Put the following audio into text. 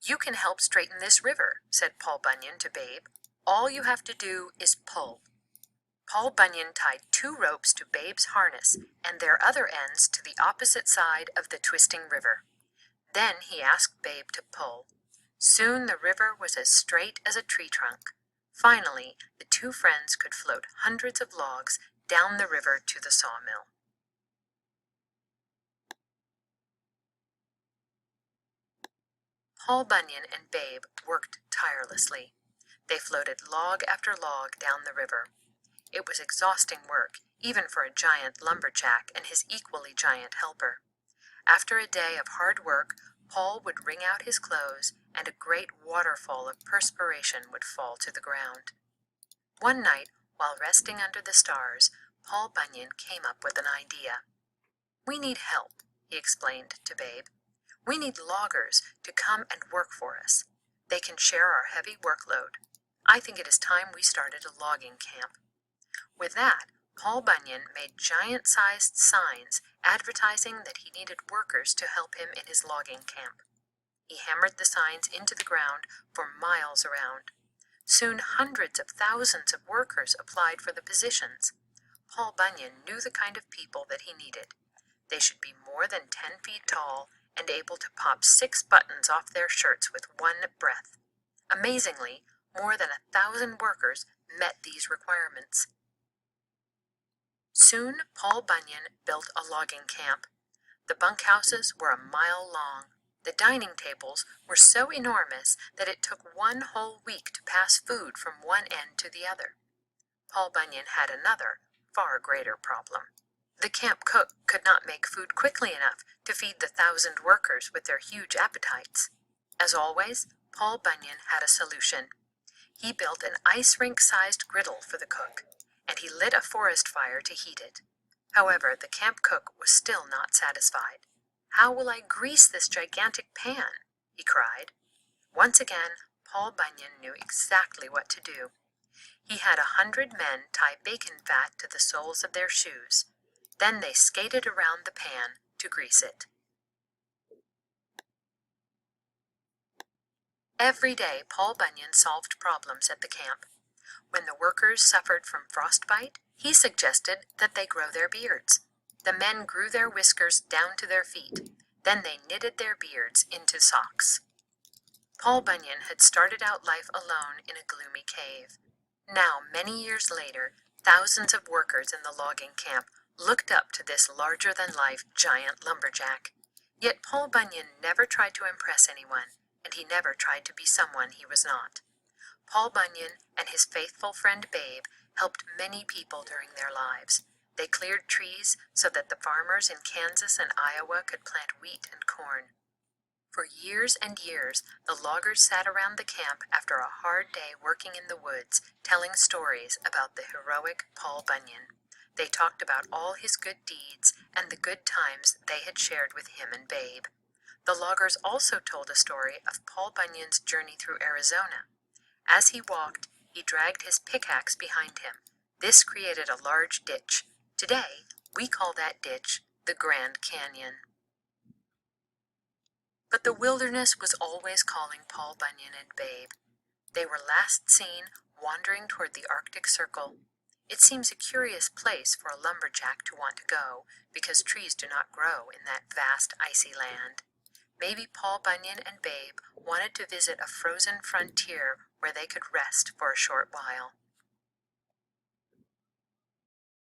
"You can help straighten this river," said Paul Bunyan to Babe. "All you have to do is pull." Paul Bunyan tied 2 ropes to Babe's harness and their other ends to the opposite side of the twisting river. Then he asked Babe to pull. Soon the river was as straight as a tree trunk. Finally, the 2 friends could float hundreds of logs down the river to the sawmill. Paul Bunyan and Babe worked tirelessly. They floated log after log down the river. It was exhausting work, even for a giant lumberjack and his equally giant helper. After a day of hard work, Paul would wring out his clothes, and a great waterfall of perspiration would fall to the ground. One night, while resting under the stars, Paul Bunyan came up with an idea. "We need help," he explained to Babe. "We need loggers to come and work for us. They can share our heavy workload. I think it is time we started a logging camp." With that, Paul Bunyan made giant-sized signs advertising that he needed workers to help him in his logging camp. He hammered the signs into the ground for miles around. Soon hundreds of thousands of workers applied for the positions. Paul Bunyan knew the kind of people that he needed. They should be more than 10 feet tall and able to pop 6 buttons off their shirts with one breath. Amazingly, more than 1,000 workers met these requirements. Soon Paul Bunyan built a logging camp. The bunkhouses were a mile long. The dining tables were so enormous that it took 1 whole week to pass food from one end to the other. Paul Bunyan had another, far greater problem. The camp cook could not make food quickly enough to feed the 1,000 workers with their huge appetites. As always, Paul Bunyan had a solution. He built an ice rink-sized griddle for the cook, and he lit a forest fire to heat it. However, the camp cook was still not satisfied. "How will I grease this gigantic pan?" he cried. Once again, Paul Bunyan knew exactly what to do. He had 100 men tie bacon fat to the soles of their shoes. Then they skated around the pan to grease it. Every day, Paul Bunyan solved problems at the camp. When the workers suffered from frostbite, he suggested that they grow their beards. The men grew their whiskers down to their feet. Then they knitted their beards into socks. Paul Bunyan had started out life alone in a gloomy cave. Now, many years later, thousands of workers in the logging camp looked up to this larger-than-life giant lumberjack. Yet Paul Bunyan never tried to impress anyone, and he never tried to be someone he was not. Paul Bunyan and his faithful friend Babe helped many people during their lives. They cleared trees so that the farmers in Kansas and Iowa could plant wheat and corn. For years and years, the loggers sat around the camp after a hard day working in the woods, telling stories about the heroic Paul Bunyan. They talked about all his good deeds and the good times they had shared with him and Babe. The loggers also told a story of Paul Bunyan's journey through Arizona. As he walked, he dragged his pickaxe behind him. This created a large ditch. Today, we call that ditch the Grand Canyon. But the wilderness was always calling Paul Bunyan and Babe. They were last seen wandering toward the Arctic Circle. It seems a curious place for a lumberjack to want to go, because trees do not grow in that vast icy land. Maybe Paul Bunyan and Babe wanted to visit a frozen frontier where they could rest for a short while.